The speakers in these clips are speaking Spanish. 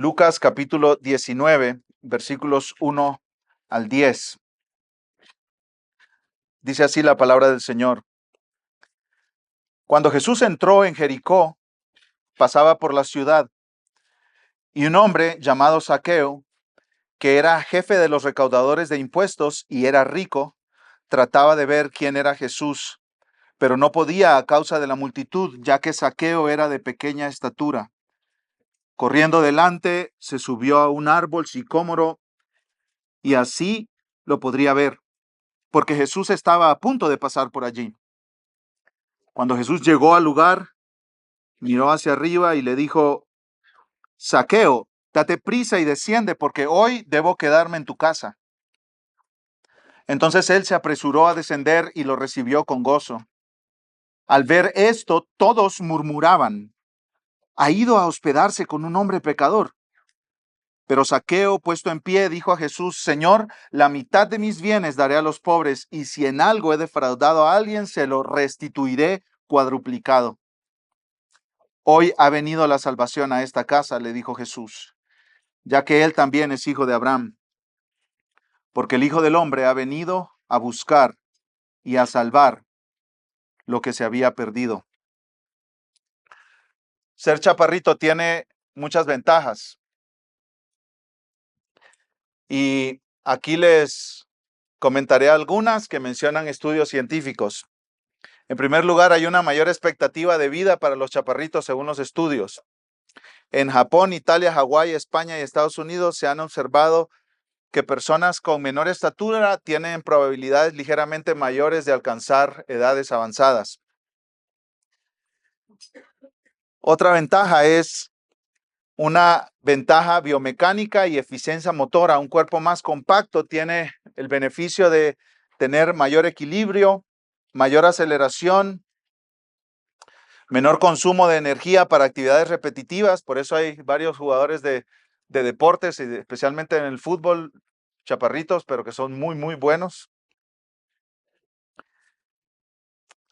Lucas capítulo 19, versículos 1 al 10. Dice así la palabra del Señor. Cuando Jesús entró en Jericó, pasaba por la ciudad, y un hombre llamado Zaqueo, que era jefe de los recaudadores de impuestos y era rico, trataba de ver quién era Jesús, pero no podía a causa de la multitud, ya que Zaqueo era de pequeña estatura. Corriendo delante, se subió a un árbol sicómoro y así lo podría ver, porque Jesús estaba a punto de pasar por allí. Cuando Jesús llegó al lugar, miró hacia arriba y le dijo: Zaqueo, date prisa y desciende, porque hoy debo quedarme en tu casa. Entonces él se apresuró a descender y lo recibió con gozo. Al ver esto, todos murmuraban: ha ido a hospedarse con un hombre pecador. Pero Zaqueo, puesto en pie, dijo a Jesús: Señor, la mitad de mis bienes daré a los pobres, y si en algo he defraudado a alguien, se lo restituiré cuadruplicado. Hoy ha venido la salvación a esta casa, le dijo Jesús, ya que él también es hijo de Abraham, porque el Hijo del Hombre ha venido a buscar y a salvar lo que se había perdido. Ser chaparrito tiene muchas ventajas. Y aquí les comentaré algunas que mencionan estudios científicos. En primer lugar, hay una mayor expectativa de vida para los chaparritos según los estudios. En Japón, Italia, Hawái, España y Estados Unidos se han observado que personas con menor estatura tienen probabilidades ligeramente mayores de alcanzar edades avanzadas. Otra ventaja es una ventaja biomecánica y eficiencia motora. Un cuerpo más compacto tiene el beneficio de tener mayor equilibrio, mayor aceleración, menor consumo de energía para actividades repetitivas. Por eso hay varios jugadores de deportes, especialmente en el fútbol, chaparritos, pero que son muy, muy buenos.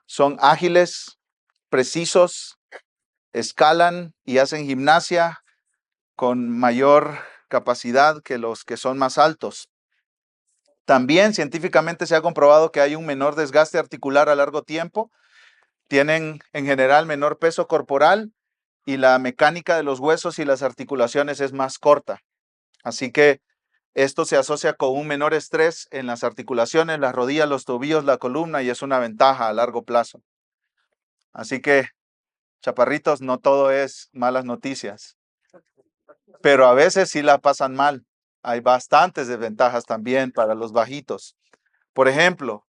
Son ágiles, precisos, escalan y hacen gimnasia con mayor capacidad que los que son más altos. También científicamente se ha comprobado que hay un menor desgaste articular a largo tiempo. Tienen en general menor peso corporal y la mecánica de los huesos y las articulaciones es más corta. Así que esto se asocia con un menor estrés en las articulaciones, las rodillas, los tobillos, la columna, y es una ventaja a largo plazo. Así que, chaparritos, no todo es malas noticias, pero a veces sí la pasan mal. Hay bastantes desventajas también para los bajitos. Por ejemplo,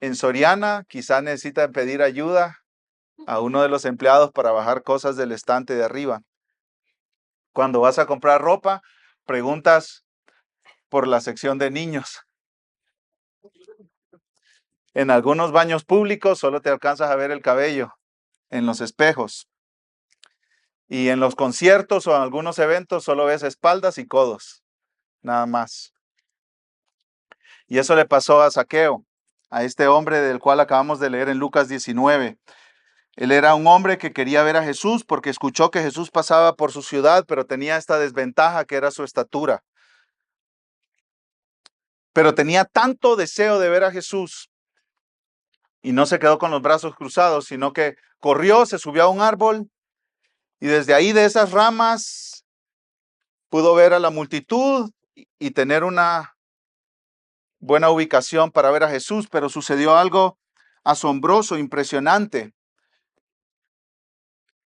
en Soriana quizás necesitan pedir ayuda a uno de los empleados para bajar cosas del estante de arriba. Cuando vas a comprar ropa, preguntas por la sección de niños. En algunos baños públicos solo te alcanzas a ver el cabello en los espejos. Y en los conciertos o en algunos eventos solo ves espaldas y codos, nada más. Y eso le pasó a Zaqueo, a este hombre del cual acabamos de leer en Lucas 19. Él era un hombre que quería ver a Jesús porque escuchó que Jesús pasaba por su ciudad, pero tenía esta desventaja que era su estatura. Pero tenía tanto deseo de ver a Jesús y no se quedó con los brazos cruzados, sino que corrió, se subió a un árbol y desde ahí, de esas ramas, pudo ver a la multitud y tener una buena ubicación para ver a Jesús. Pero sucedió algo asombroso, impresionante.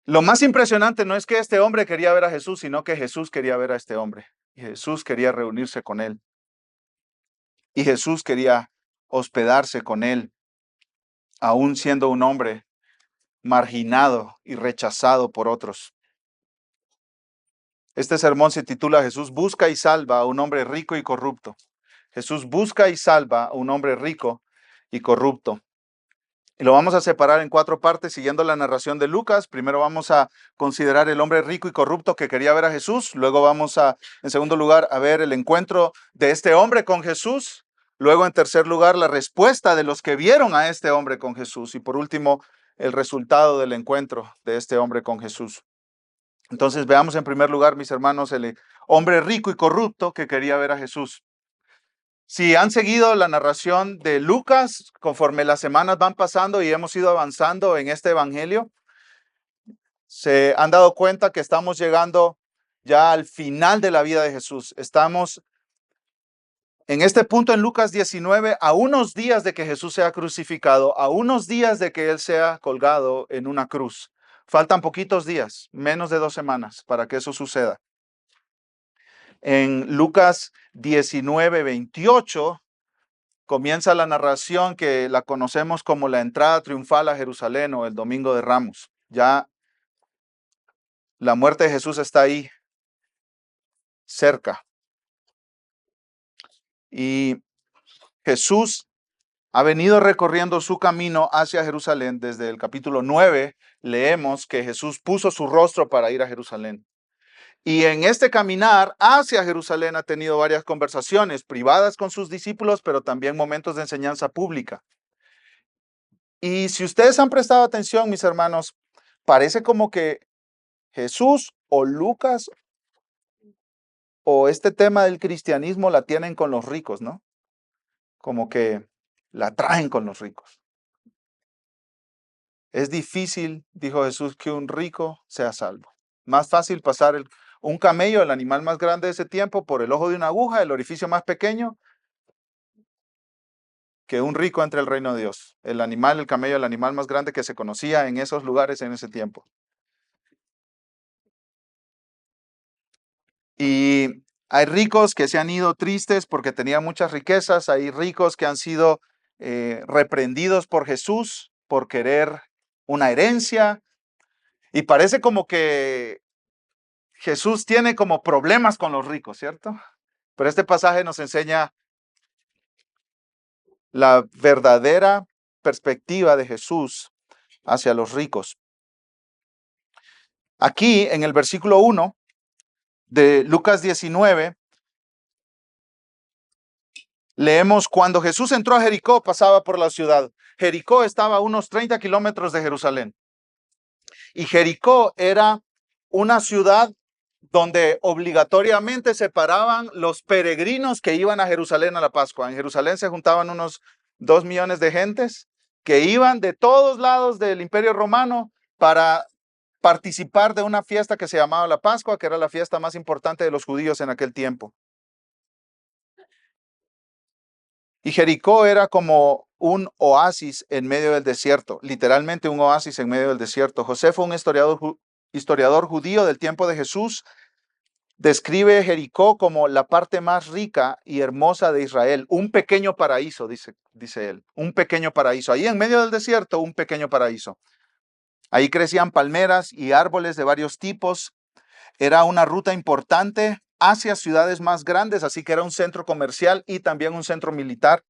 Lo más impresionante no es que este hombre quería ver a Jesús, sino que Jesús quería ver a este hombre. Y Jesús quería reunirse con él. Y Jesús quería hospedarse con él, aún siendo un hombre marginado y rechazado por otros. Este sermón se titula Jesús busca y salva a un hombre rico y corrupto. Jesús busca y salva a un hombre rico y corrupto. Y lo vamos a separar en 4 partes siguiendo la narración de Lucas. Primero vamos a considerar el hombre rico y corrupto que quería ver a Jesús. Luego vamos a, en segundo lugar, a ver el encuentro de este hombre con Jesús. Luego, en tercer lugar, la respuesta de los que vieron a este hombre con Jesús. Y por último, el resultado del encuentro de este hombre con Jesús. Entonces veamos en primer lugar, mis hermanos, el hombre rico y corrupto que quería ver a Jesús. Si han seguido la narración de Lucas, conforme las semanas van pasando y hemos ido avanzando en este evangelio, se han dado cuenta que estamos llegando ya al final de la vida de Jesús. Estamos en este punto en Lucas 19, a unos días de que Jesús sea crucificado, a unos días de que Él sea colgado en una cruz. Faltan poquitos días, menos de 2 semanas, para que eso suceda. En Lucas 19, 28, comienza la narración que la conocemos como la entrada triunfal a Jerusalén o el Domingo de Ramos. Ya la muerte de Jesús está ahí, cerca. Y Jesús ha venido recorriendo su camino hacia Jerusalén. Desde el capítulo 9 leemos que Jesús puso su rostro para ir a Jerusalén. Y en este caminar hacia Jerusalén ha tenido varias conversaciones privadas con sus discípulos, pero también momentos de enseñanza pública. Y si ustedes han prestado atención, mis hermanos, parece como que Jesús o Lucas o este tema del cristianismo la tienen con los ricos, ¿no? Como que la traen con los ricos. Es difícil, dijo Jesús, que un rico sea salvo. Más fácil pasar un camello, el animal más grande de ese tiempo, por el ojo de una aguja, el orificio más pequeño, que un rico entre el reino de Dios. El animal, el camello, el animal más grande que se conocía en esos lugares en ese tiempo. Y hay ricos que se han ido tristes porque tenían muchas riquezas. Hay ricos que han sido reprendidos por Jesús por querer una herencia. Y parece como que Jesús tiene como problemas con los ricos, ¿cierto? Pero este pasaje nos enseña la verdadera perspectiva de Jesús hacia los ricos. Aquí en el versículo 1 de Lucas 19, leemos: cuando Jesús entró a Jericó, pasaba por la ciudad. Jericó estaba a unos 30 kilómetros de Jerusalén. Y Jericó era una ciudad donde obligatoriamente se paraban los peregrinos que iban a Jerusalén a la Pascua. En Jerusalén se juntaban unos 2 millones de gentes que iban de todos lados del Imperio Romano para participar de una fiesta que se llamaba la Pascua, que era la fiesta más importante de los judíos en aquel tiempo. Y Jericó era como un oasis en medio del desierto, literalmente un oasis en medio del desierto. José fue un historiador judío del tiempo de Jesús. Describe Jericó como la parte más rica y hermosa de Israel, un pequeño paraíso, dice él, un pequeño paraíso. Ahí en medio del desierto, un pequeño paraíso. Ahí crecían palmeras y árboles de varios tipos. Era una ruta importante hacia ciudades más grandes, así que era un centro comercial y también un centro militar.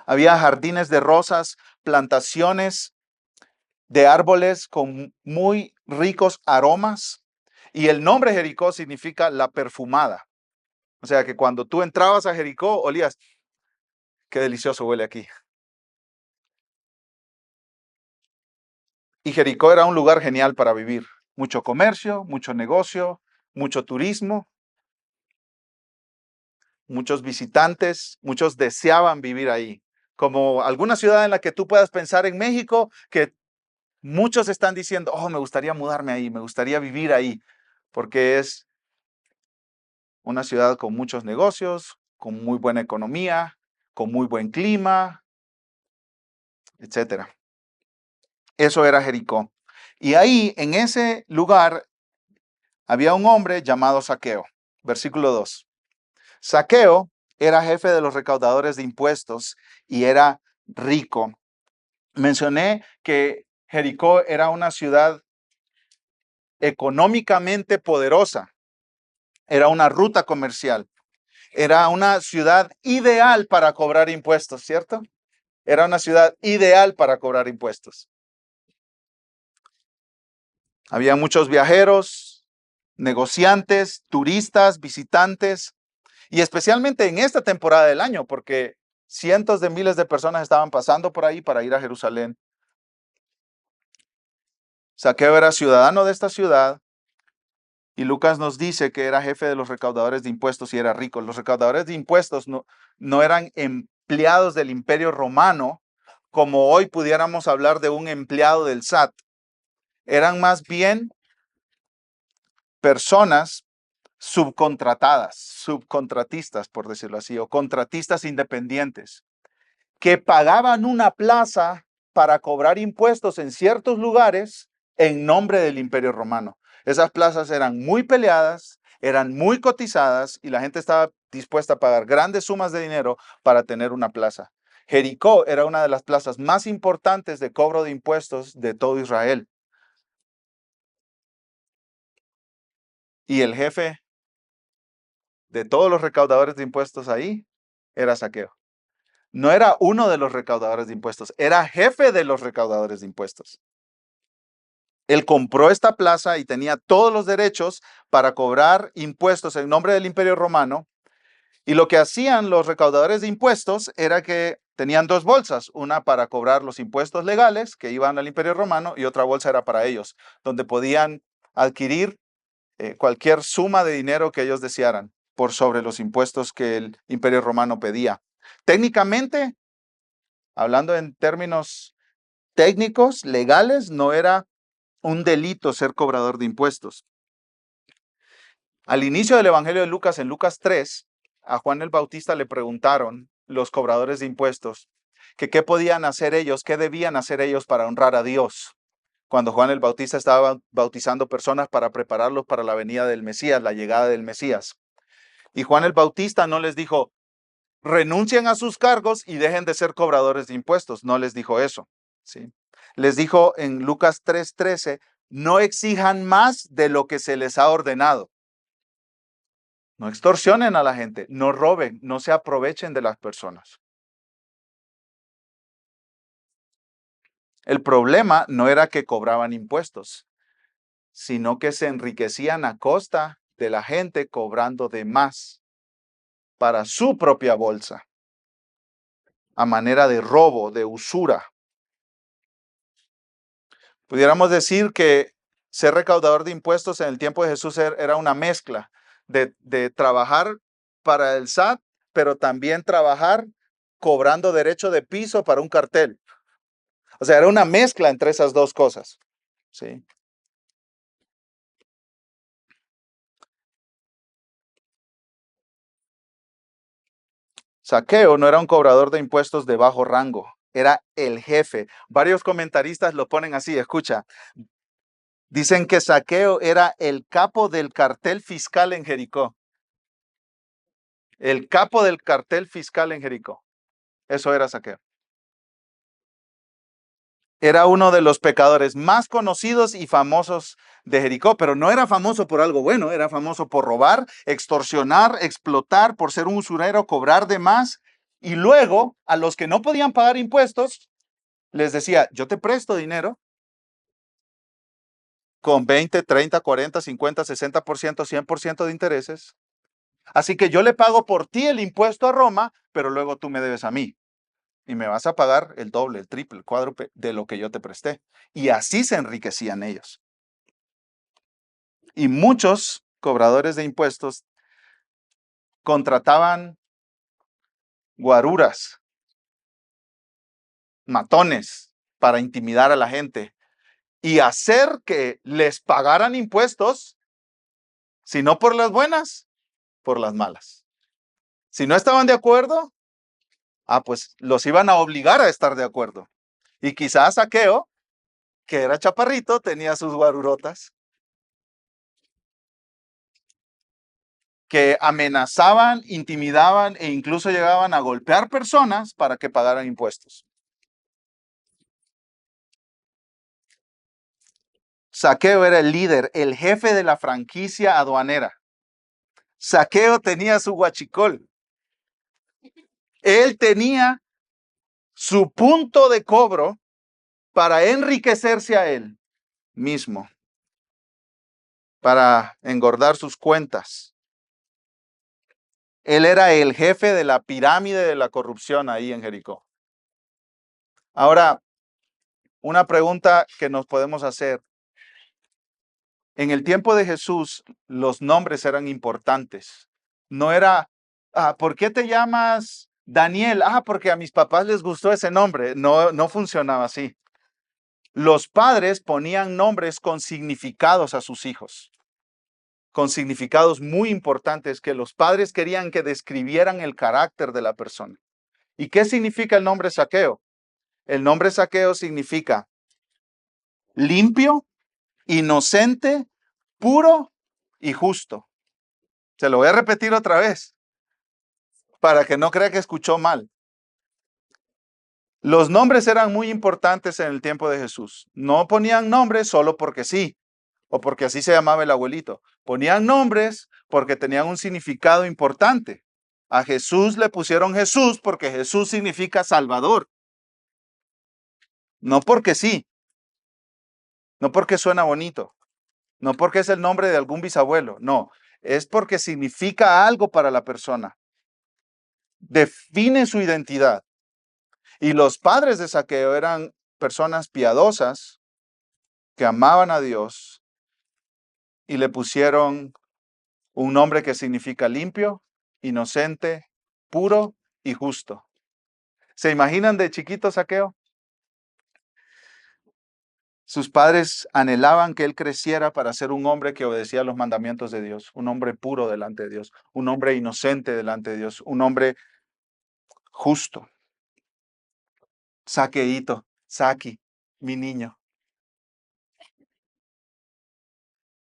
Había jardines de rosas, plantaciones de árboles con muy ricos aromas. Y el nombre Jericó significa la perfumada. O sea que cuando tú entrabas a Jericó, olías, qué delicioso huele aquí. Y Jericó era un lugar genial para vivir. Mucho comercio, mucho negocio, mucho turismo, muchos visitantes, muchos deseaban vivir ahí. Como alguna ciudad en la que tú puedas pensar en México, que muchos están diciendo: oh, me gustaría mudarme ahí, me gustaría vivir ahí, porque es una ciudad con muchos negocios, con muy buena economía, con muy buen clima, etcétera. Eso era Jericó. Y ahí, en ese lugar, había un hombre llamado Zaqueo. Versículo 2. Zaqueo era jefe de los recaudadores de impuestos y era rico. Mencioné que Jericó era una ciudad económicamente poderosa. Era una ruta comercial. Era una ciudad ideal para cobrar impuestos, ¿cierto? Era una ciudad ideal para cobrar impuestos. Había muchos viajeros, negociantes, turistas, visitantes, y especialmente en esta temporada del año, porque cientos de miles de personas estaban pasando por ahí para ir a Jerusalén. Zaqueo era ciudadano de esta ciudad Y Lucas nos dice que era jefe de los recaudadores de impuestos y era rico. Los recaudadores de impuestos no eran empleados del Imperio Romano, como hoy pudiéramos hablar de un empleado del SAT. Eran más bien personas subcontratadas, subcontratistas, por decirlo así, o contratistas independientes, que pagaban una plaza para cobrar impuestos en ciertos lugares en nombre del Imperio Romano. Esas plazas eran muy peleadas, eran muy cotizadas y la gente estaba dispuesta a pagar grandes sumas de dinero para tener una plaza. Jericó era una de las plazas más importantes de cobro de impuestos de todo Israel. Y el jefe de todos los recaudadores de impuestos ahí era Zaqueo. No era uno de los recaudadores de impuestos, era jefe de los recaudadores de impuestos. Él compró esta plaza y tenía todos los derechos para cobrar impuestos en nombre del Imperio Romano. Y lo que hacían los recaudadores de impuestos era que tenían dos bolsas, una para cobrar los impuestos legales que iban al Imperio Romano y otra bolsa era para ellos, donde podían adquirir cualquier suma de dinero que ellos desearan por sobre los impuestos que el Imperio Romano pedía. Técnicamente, hablando en términos técnicos, legales, no era un delito ser cobrador de impuestos. Al inicio del Evangelio de Lucas, en Lucas 3, a Juan el Bautista le preguntaron los cobradores de impuestos que qué podían hacer ellos, qué debían hacer ellos para honrar a Dios. Cuando Juan el Bautista estaba bautizando personas para prepararlos para la venida del Mesías, la llegada del Mesías. Y Juan el Bautista no les dijo, renuncien a sus cargos y dejen de ser cobradores de impuestos. No les dijo eso. ¿Sí? Les dijo en Lucas 3:13, no exijan más de lo que se les ha ordenado. No extorsionen a la gente, no roben, no se aprovechen de las personas. El problema no era que cobraban impuestos, sino que se enriquecían a costa de la gente cobrando de más para su propia bolsa, a manera de robo, de usura. Pudiéramos decir que ser recaudador de impuestos en el tiempo de Jesús era una mezcla de trabajar para el SAT, pero también trabajar cobrando derecho de piso para un cartel. O sea, era una mezcla entre esas dos cosas. ¿Sí? Zaqueo no era un cobrador de impuestos de bajo rango, era el jefe. Varios comentaristas lo ponen así, escucha. Dicen que Zaqueo era el capo del cartel fiscal en Jericó. El capo del cartel fiscal en Jericó. Eso era Zaqueo. Era uno de los pecadores más conocidos y famosos de Jericó, pero no era famoso por algo bueno, era famoso por robar, extorsionar, explotar, por ser un usurero, cobrar de más. Y luego, a los que no podían pagar impuestos, les decía, yo te presto dinero con 20, 30, 40, 50, 60%, 100% de intereses. Así que yo le pago por ti el impuesto a Roma, pero luego tú me debes a mí. Y me vas a pagar el doble, el triple, el cuádruple de lo que yo te presté. Y así se enriquecían ellos. Y muchos cobradores de impuestos contrataban guaruras, matones, para intimidar a la gente y hacer que les pagaran impuestos, si no por las buenas, por las malas. Si no estaban de acuerdo, pues los iban a obligar a estar de acuerdo. Y quizás Zaqueo, que era chaparrito, tenía sus guarurotas que amenazaban, intimidaban e incluso llegaban a golpear personas para que pagaran impuestos. Zaqueo era el líder, el jefe de la franquicia aduanera. Zaqueo tenía su huachicol. Él tenía su punto de cobro para enriquecerse a él mismo, para engordar sus cuentas. Él era el jefe de la pirámide de la corrupción ahí en Jericó. Ahora, una pregunta que nos podemos hacer. En el tiempo de Jesús, los nombres eran importantes. No era, ¿por qué te llamas Daniel? Porque a mis papás les gustó ese nombre. No, no funcionaba así. Los padres ponían nombres con significados a sus hijos, con significados muy importantes que los padres querían que describieran el carácter de la persona. ¿Y qué significa el nombre Zaqueo? El nombre Zaqueo significa limpio, inocente, puro y justo. Se lo voy a repetir otra vez para que no crea que escuchó mal. Los nombres eran muy importantes en el tiempo de Jesús. No ponían nombres solo porque sí, o porque así se llamaba el abuelito. Ponían nombres porque tenían un significado importante. A Jesús le pusieron Jesús porque Jesús significa Salvador. No porque sí, no porque suena bonito, no porque es el nombre de algún bisabuelo, no, es porque significa algo para la persona. Define su identidad. Y los padres de Zaqueo eran personas piadosas que amaban a Dios y le pusieron un nombre que significa limpio, inocente, puro y justo. ¿Se imaginan de chiquito Zaqueo? Sus padres anhelaban que él creciera para ser un hombre que obedecía los mandamientos de Dios, un hombre puro delante de Dios, un hombre inocente delante de Dios, un hombre justo. Zaqueíto, Saki, mi niño.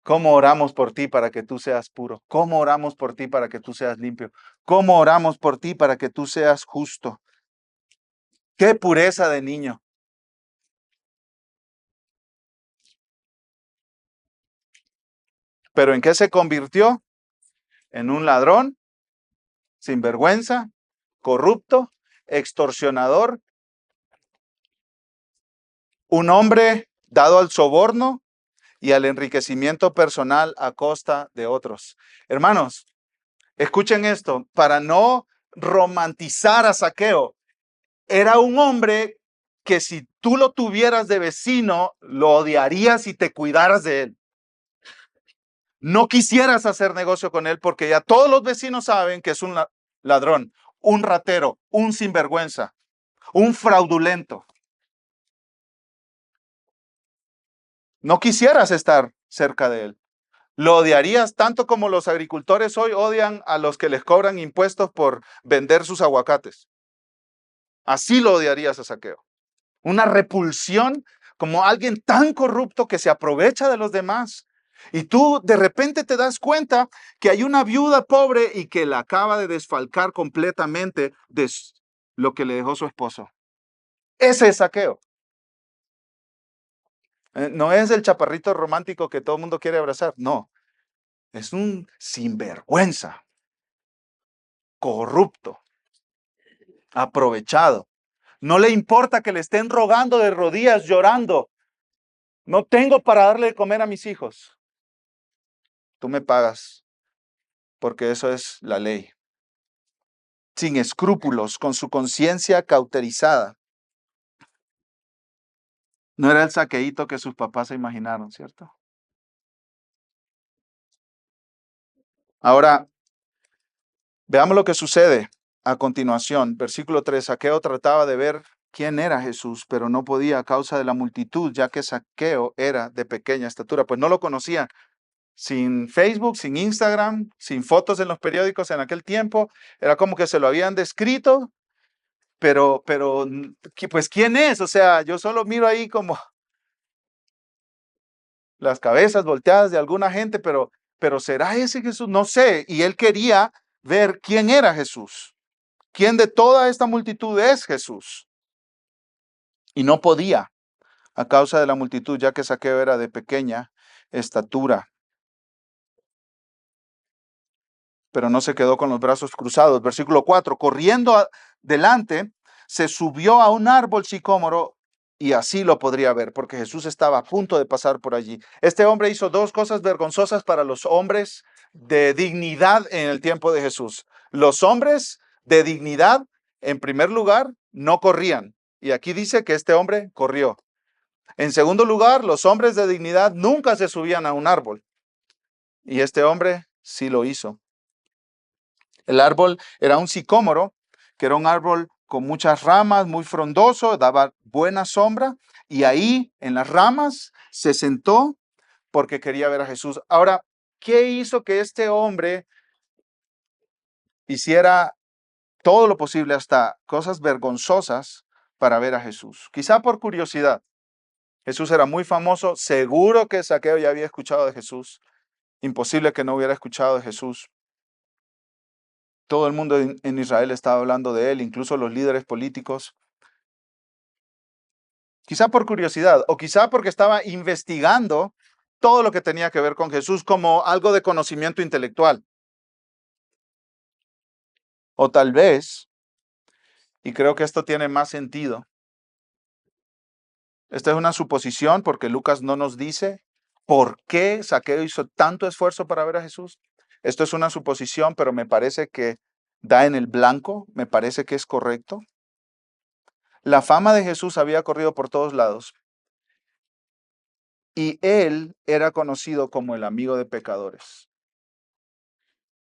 ¿Cómo oramos por ti para que tú seas puro? ¿Cómo oramos por ti para que tú seas limpio? ¿Cómo oramos por ti para que tú seas justo? ¡Qué pureza de niño! ¿Pero en qué se convirtió? En un ladrón, sinvergüenza, corrupto, extorsionador, un hombre dado al soborno y al enriquecimiento personal a costa de otros. Hermanos, escuchen esto, para no romantizar a Zaqueo, era un hombre que si tú lo tuvieras de vecino, lo odiarías y te cuidaras de él. No quisieras hacer negocio con él porque ya todos los vecinos saben que es un ladrón, un ratero, un sinvergüenza, un fraudulento. No quisieras estar cerca de él. Lo odiarías tanto como los agricultores hoy odian a los que les cobran impuestos por vender sus aguacates. Así lo odiarías a Zaqueo. Una repulsión como alguien tan corrupto que se aprovecha de los demás. Y tú de repente te das cuenta que hay una viuda pobre y que la acaba de desfalcar completamente de lo que le dejó su esposo. Ese es Zaqueo. No es el chaparrito romántico que todo el mundo quiere abrazar. No, es un sinvergüenza, corrupto, aprovechado. No le importa que le estén rogando de rodillas, llorando. No tengo para darle de comer a mis hijos. Tú me pagas, porque eso es la ley. Sin escrúpulos, con su conciencia cauterizada. No era el saqueíto que sus papás se imaginaron, ¿cierto? Ahora, veamos lo que sucede a continuación. Versículo 3. Zaqueo trataba de ver quién era Jesús, pero no podía a causa de la multitud, ya que Zaqueo era de pequeña estatura. Pues no lo conocían. Sin Facebook, sin Instagram, sin fotos en los periódicos en aquel tiempo. Era como que se lo habían descrito, pero, pues, ¿quién es? O sea, yo solo miro ahí como las cabezas volteadas de alguna gente, pero ¿será ese Jesús? No sé. Y él quería ver quién era Jesús. ¿Quién de toda esta multitud es Jesús? Y no podía a causa de la multitud, ya que Zaqueo era de pequeña estatura. Pero no se quedó con los brazos cruzados. Versículo 4, corriendo delante, se subió a un árbol sicómoro y así lo podría ver, porque Jesús estaba a punto de pasar por allí. Este hombre hizo dos cosas vergonzosas para los hombres de dignidad en el tiempo de Jesús. Los hombres de dignidad, en primer lugar, no corrían. Y aquí dice que este hombre corrió. En segundo lugar, los hombres de dignidad nunca se subían a un árbol. Y este hombre sí lo hizo. El árbol era un sicómoro, que era un árbol con muchas ramas, muy frondoso, daba buena sombra. Y ahí, en las ramas, se sentó porque quería ver a Jesús. Ahora, ¿qué hizo que este hombre hiciera todo lo posible, hasta cosas vergonzosas, para ver a Jesús? Quizá por curiosidad. Jesús era muy famoso, seguro que Zaqueo ya había escuchado de Jesús. Imposible que no hubiera escuchado de Jesús. Todo el mundo en Israel estaba hablando de él, incluso los líderes políticos. Quizá por curiosidad, o quizá porque estaba investigando todo lo que tenía que ver con Jesús como algo de conocimiento intelectual. O tal vez, y creo que esto tiene más sentido, esta es una suposición porque Lucas no nos dice por qué Zaqueo hizo tanto esfuerzo para ver a Jesús. Esto es una suposición, pero me parece que da en el blanco, me parece que es correcto. La fama de Jesús había corrido por todos lados y él era conocido como el amigo de pecadores.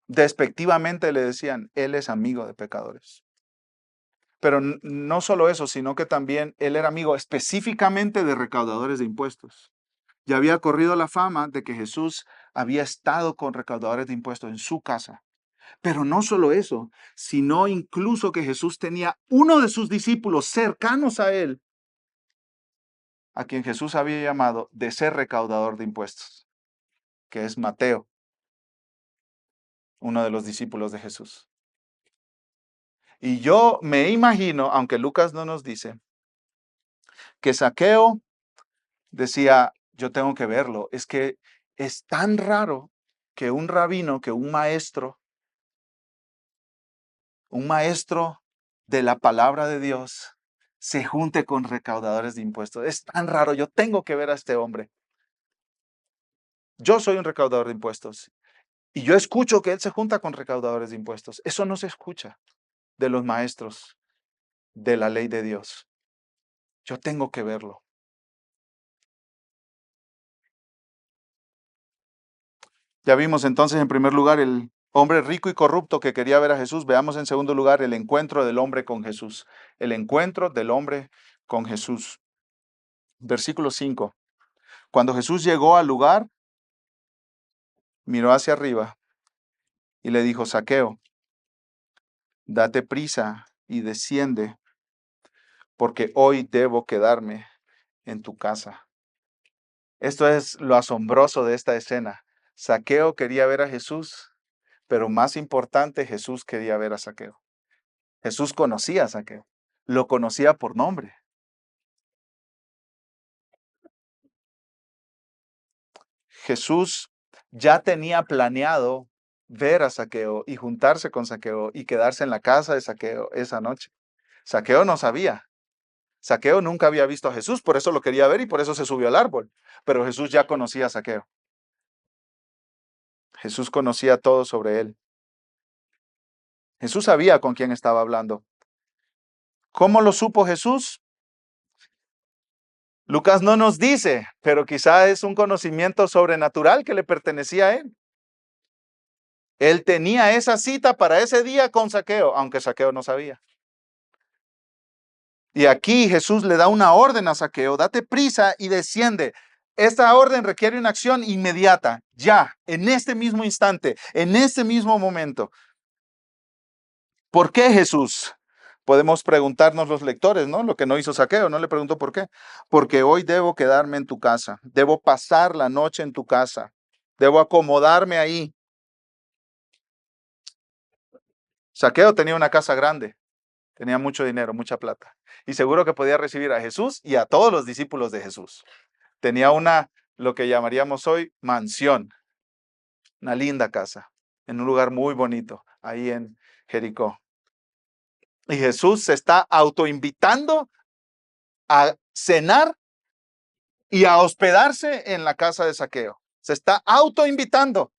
Despectivamente le decían, él es amigo de pecadores. Pero no solo eso, sino que también él era amigo específicamente de recaudadores de impuestos. Ya había corrido la fama de que Jesús había estado con recaudadores de impuestos en su casa. Pero no solo eso, sino incluso que Jesús tenía uno de sus discípulos cercanos a él, a quien Jesús había llamado de ser recaudador de impuestos, que es Mateo, uno de los discípulos de Jesús. Y yo me imagino, aunque Lucas no nos dice, que Zaqueo decía, yo tengo que verlo. Es que es tan raro que un rabino, que un maestro de la palabra de Dios, se junte con recaudadores de impuestos. Es tan raro, yo tengo que ver a este hombre. Yo soy un recaudador de impuestos y yo escucho que él se junta con recaudadores de impuestos. Eso no se escucha de los maestros de la ley de Dios. Yo tengo que verlo. Ya vimos entonces en primer lugar el hombre rico y corrupto que quería ver a Jesús. Veamos en segundo lugar el encuentro del hombre con Jesús. El encuentro del hombre con Jesús. Versículo 5. Cuando Jesús llegó al lugar, miró hacia arriba y le dijo, Zaqueo, date prisa y desciende, porque hoy debo quedarme en tu casa. Esto es lo asombroso de esta escena. Zaqueo quería ver a Jesús, pero más importante, Jesús quería ver a Zaqueo. Jesús conocía a Zaqueo, lo conocía por nombre. Jesús ya tenía planeado ver a Zaqueo y juntarse con Zaqueo y quedarse en la casa de Zaqueo esa noche. Zaqueo no sabía. Zaqueo nunca había visto a Jesús, por eso lo quería ver y por eso se subió al árbol. Pero Jesús ya conocía a Zaqueo. Jesús conocía todo sobre él. Jesús sabía con quién estaba hablando. ¿Cómo lo supo Jesús? Lucas no nos dice, pero quizá es un conocimiento sobrenatural que le pertenecía a él. Él tenía esa cita para ese día con Zaqueo, aunque Zaqueo no sabía. Y aquí Jesús le da una orden a Zaqueo, date prisa y desciende. Esta orden requiere una acción inmediata, ya, en este mismo instante, en este mismo momento. ¿Por qué Jesús? Podemos preguntarnos los lectores, ¿no? Lo que no hizo Zaqueo, no le preguntó por qué. Porque hoy debo quedarme en tu casa, debo pasar la noche en tu casa, debo acomodarme ahí. Zaqueo tenía una casa grande, tenía mucho dinero, mucha plata. Y seguro que podía recibir a Jesús y a todos los discípulos de Jesús. Tenía lo que llamaríamos hoy, mansión, una linda casa, en un lugar muy bonito, ahí en Jericó. Y Jesús se está autoinvitando a cenar y a hospedarse en la casa de Zaqueo. Se está autoinvitando.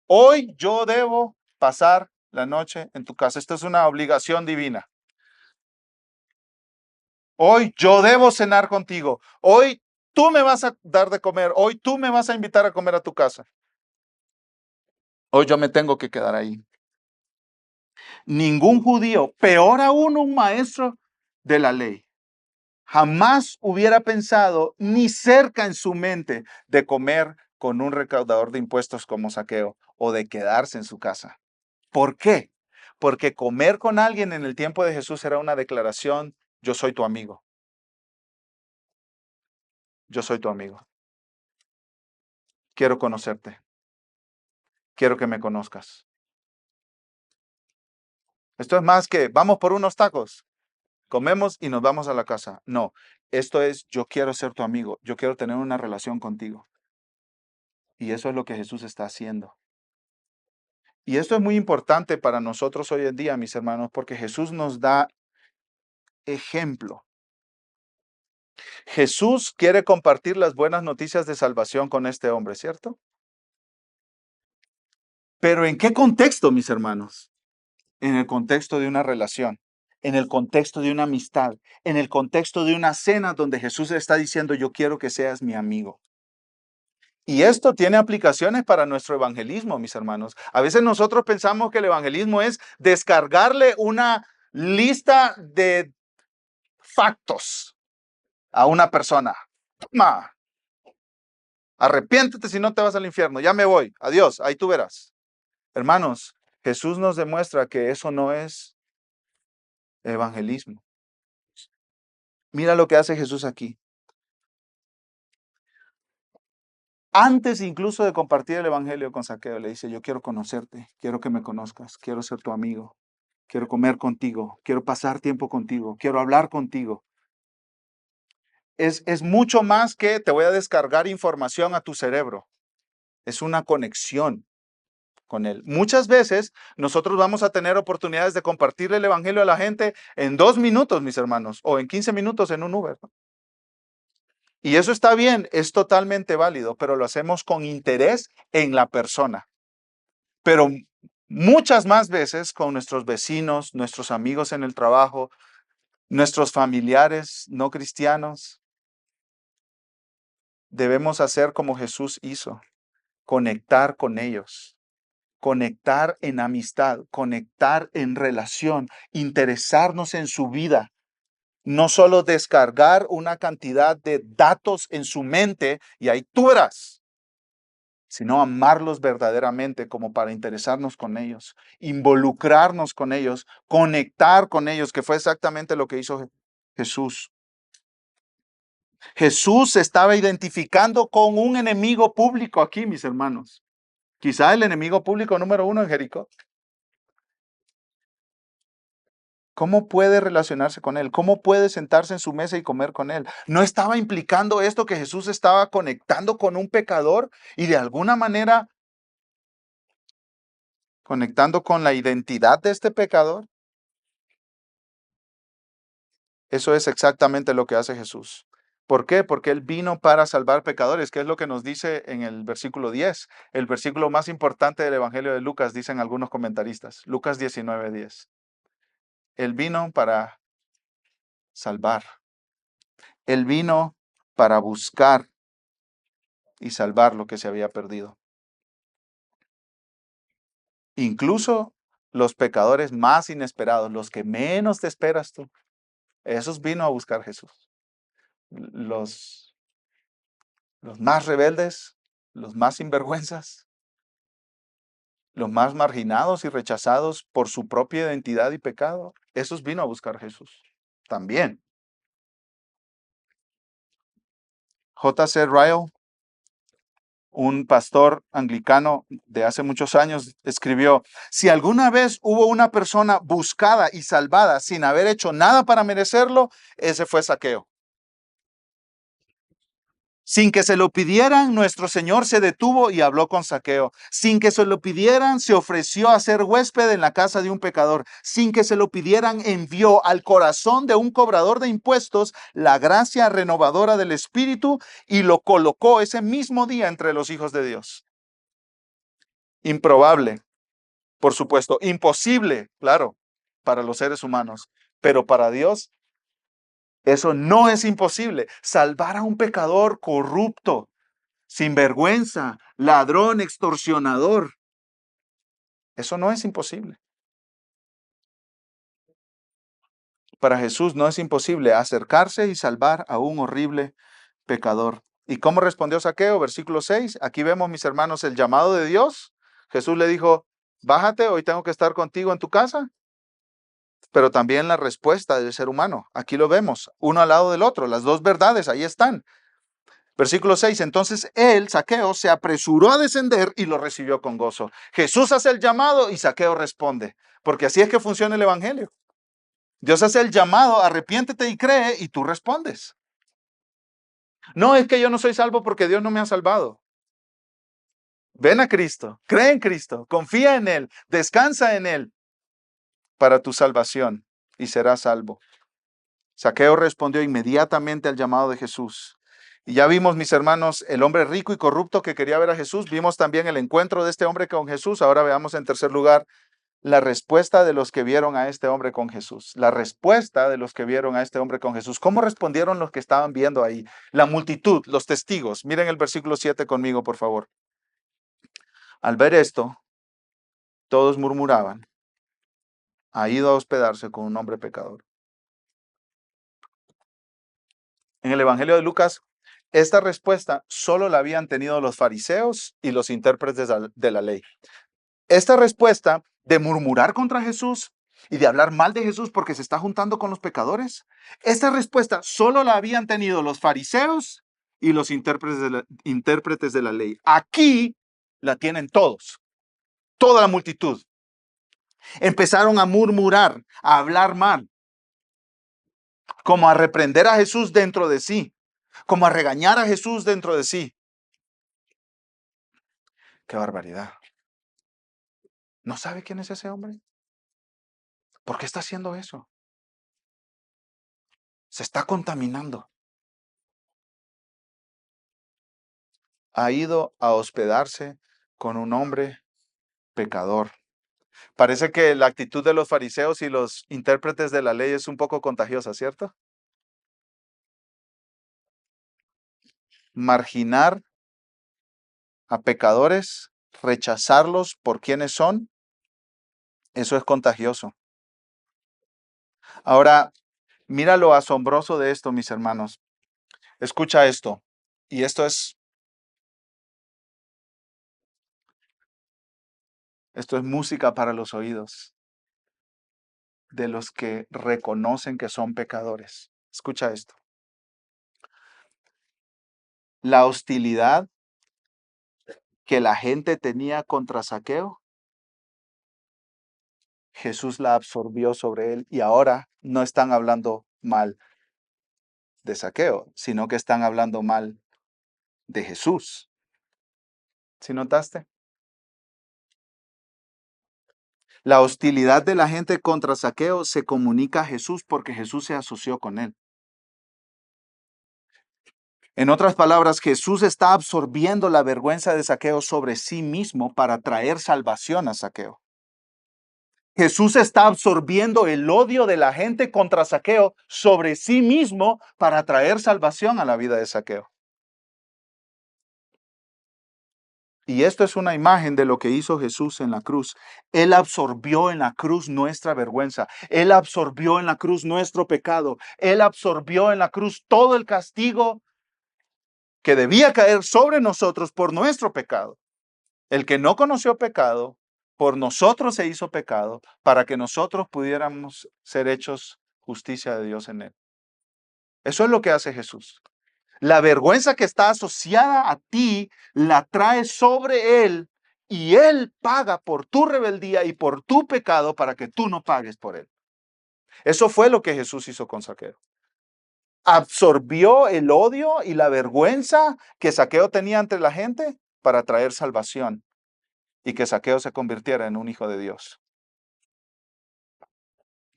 Hoy yo debo pasar la noche en tu casa. Esto es una obligación divina. Hoy yo debo cenar contigo. Hoy tú me vas a dar de comer. Hoy tú me vas a invitar a comer a tu casa. Hoy yo me tengo que quedar ahí. Ningún judío, peor aún un maestro de la ley, jamás hubiera pensado ni cerca en su mente de comer con un recaudador de impuestos como Zaqueo o de quedarse en su casa. ¿Por qué? Porque comer con alguien en el tiempo de Jesús era una declaración: yo soy tu amigo, yo soy tu amigo, quiero conocerte, quiero que me conozcas. Esto es más que vamos por unos tacos, comemos y nos vamos a la casa. No, esto es: yo quiero ser tu amigo, yo quiero tener una relación contigo. Y eso es lo que Jesús está haciendo. Y esto es muy importante para nosotros hoy en día, mis hermanos, porque Jesús nos da ejemplo. Jesús quiere compartir las buenas noticias de salvación con este hombre, ¿cierto? Pero ¿en qué contexto, mis hermanos? En el contexto de una relación, en el contexto de una amistad, en el contexto de una cena donde Jesús está diciendo: yo quiero que seas mi amigo. Y esto tiene aplicaciones para nuestro evangelismo, mis hermanos. A veces nosotros pensamos que el evangelismo es descargarle una lista de factos a una persona. Toma, arrepiéntete si no te vas al infierno. Ya me voy. Adiós. Ahí tú verás. Hermanos, Jesús nos demuestra que eso no es evangelismo. Mira lo que hace Jesús aquí. Antes incluso de compartir el evangelio con Zaqueo, le dice: yo quiero conocerte, quiero que me conozcas, quiero ser tu amigo, quiero comer contigo, quiero pasar tiempo contigo, quiero hablar contigo. Es mucho más que te voy a descargar información a tu cerebro. Es una conexión con Él. Muchas veces nosotros vamos a tener oportunidades de compartir el evangelio a la gente en 2 minutos, mis hermanos, o en 15 minutos en un Uber. Y eso está bien, es totalmente válido, pero lo hacemos con interés en la persona. Pero muchas más veces con nuestros vecinos, nuestros amigos en el trabajo, nuestros familiares no cristianos, debemos hacer como Jesús hizo: conectar con ellos, conectar en amistad, conectar en relación, interesarnos en su vida. No solo descargar una cantidad de datos en su mente y ahí tú verás, sino amarlos verdaderamente como para interesarnos con ellos, involucrarnos con ellos, conectar con ellos, que fue exactamente lo que hizo Jesús. Jesús se estaba identificando con un enemigo público aquí, mis hermanos. Quizá el enemigo público número uno en Jericó. ¿Cómo puede relacionarse con él? ¿Cómo puede sentarse en su mesa y comer con él? ¿No estaba implicando esto que Jesús estaba conectando con un pecador y de alguna manera conectando con la identidad de este pecador? Eso es exactamente lo que hace Jesús. ¿Por qué? Porque Él vino para salvar pecadores, que es lo que nos dice en el versículo 10, el versículo más importante del Evangelio de Lucas, dicen algunos comentaristas, Lucas 19:10. Él vino para salvar. Él vino para buscar y salvar lo que se había perdido. Incluso los pecadores más inesperados, los que menos te esperas tú, esos vino a buscar Jesús. Los, los más rebeldes, los más sinvergüenzas, los más marginados y rechazados por su propia identidad y pecado, esos vino a buscar Jesús también. J.C. Ryle, un pastor anglicano de hace muchos años, escribió: si alguna vez hubo una persona buscada y salvada sin haber hecho nada para merecerlo, ese fue Zaqueo. Sin que se lo pidieran, nuestro Señor se detuvo y habló con Zaqueo. Sin que se lo pidieran, se ofreció a ser huésped en la casa de un pecador. Sin que se lo pidieran, envió al corazón de un cobrador de impuestos la gracia renovadora del Espíritu y lo colocó ese mismo día entre los hijos de Dios. Improbable, por supuesto. Imposible, claro, para los seres humanos. Pero para Dios Eso no es imposible. Salvar a un pecador corrupto, sinvergüenza, ladrón, extorsionador. Eso no es imposible. Para Jesús no es imposible acercarse y salvar a un horrible pecador. ¿Y cómo respondió Zaqueo? Versículo 6. Aquí vemos, mis hermanos, el llamado de Dios. Jesús le dijo, bájate, hoy tengo que estar contigo en tu casa. Pero también la respuesta del ser humano. Aquí lo vemos, uno al lado del otro. Las dos verdades, ahí están. Versículo 6. Entonces él, Zaqueo, se apresuró a descender y lo recibió con gozo. Jesús hace el llamado y Zaqueo responde. Porque así es que funciona el evangelio. Dios hace el llamado, arrepiéntete y cree, y tú respondes. No es que yo no soy salvo porque Dios no me ha salvado. Ven a Cristo, cree en Cristo, confía en Él, descansa en Él para tu salvación y serás salvo. Zaqueo respondió inmediatamente al llamado de Jesús. Y ya vimos, mis hermanos, el hombre rico y corrupto que quería ver a Jesús. Vimos también el encuentro de este hombre con Jesús. Ahora veamos en tercer lugar la respuesta de los que vieron a este hombre con Jesús. La respuesta de los que vieron a este hombre con Jesús. ¿Cómo respondieron los que estaban viendo ahí? La multitud, los testigos. Miren el versículo 7 conmigo, por favor. Al ver esto, todos murmuraban, ha ido a hospedarse con un hombre pecador. En el Evangelio de Lucas, esta respuesta solo la habían tenido los fariseos y los intérpretes de la ley. Esta respuesta de murmurar contra Jesús y de hablar mal de Jesús porque se está juntando con los pecadores, esta respuesta solo la habían tenido los fariseos y los intérpretes de la ley. Aquí la tienen todos, toda la multitud. Empezaron a murmurar, a hablar mal, como a reprender a Jesús dentro de sí, como a regañar a Jesús dentro de sí. ¡Qué barbaridad! ¿No sabe quién es ese hombre? ¿Por qué está haciendo eso? Se está contaminando. Ha ido a hospedarse con un hombre pecador. Parece que la actitud de los fariseos y los intérpretes de la ley es un poco contagiosa, ¿cierto? Marginar a pecadores, rechazarlos por quienes son, eso es contagioso. Ahora, mira lo asombroso de esto, mis hermanos. Escucha esto. Y esto es música para los oídos de los que reconocen que son pecadores. Escucha esto. La hostilidad que la gente tenía contra Zaqueo, Jesús la absorbió sobre él y ahora no están hablando mal de Zaqueo, sino que están hablando mal de Jesús. ¿Sí notaste? La hostilidad de la gente contra Zaqueo se comunica a Jesús porque Jesús se asoció con él. En otras palabras, Jesús está absorbiendo la vergüenza de Zaqueo sobre sí mismo para traer salvación a Zaqueo. Jesús está absorbiendo el odio de la gente contra Zaqueo sobre sí mismo para traer salvación a la vida de Zaqueo. Y esto es una imagen de lo que hizo Jesús en la cruz. Él absorbió en la cruz nuestra vergüenza. Él absorbió en la cruz nuestro pecado. Él absorbió en la cruz todo el castigo que debía caer sobre nosotros por nuestro pecado. El que no conoció pecado, por nosotros se hizo pecado para que nosotros pudiéramos ser hechos justicia de Dios en él. Eso es lo que hace Jesús. La vergüenza que está asociada a ti la trae sobre él y él paga por tu rebeldía y por tu pecado para que tú no pagues por él. Eso fue lo que Jesús hizo con Zaqueo. Absorbió el odio y la vergüenza que Zaqueo tenía ante la gente para traer salvación y que Zaqueo se convirtiera en un hijo de Dios.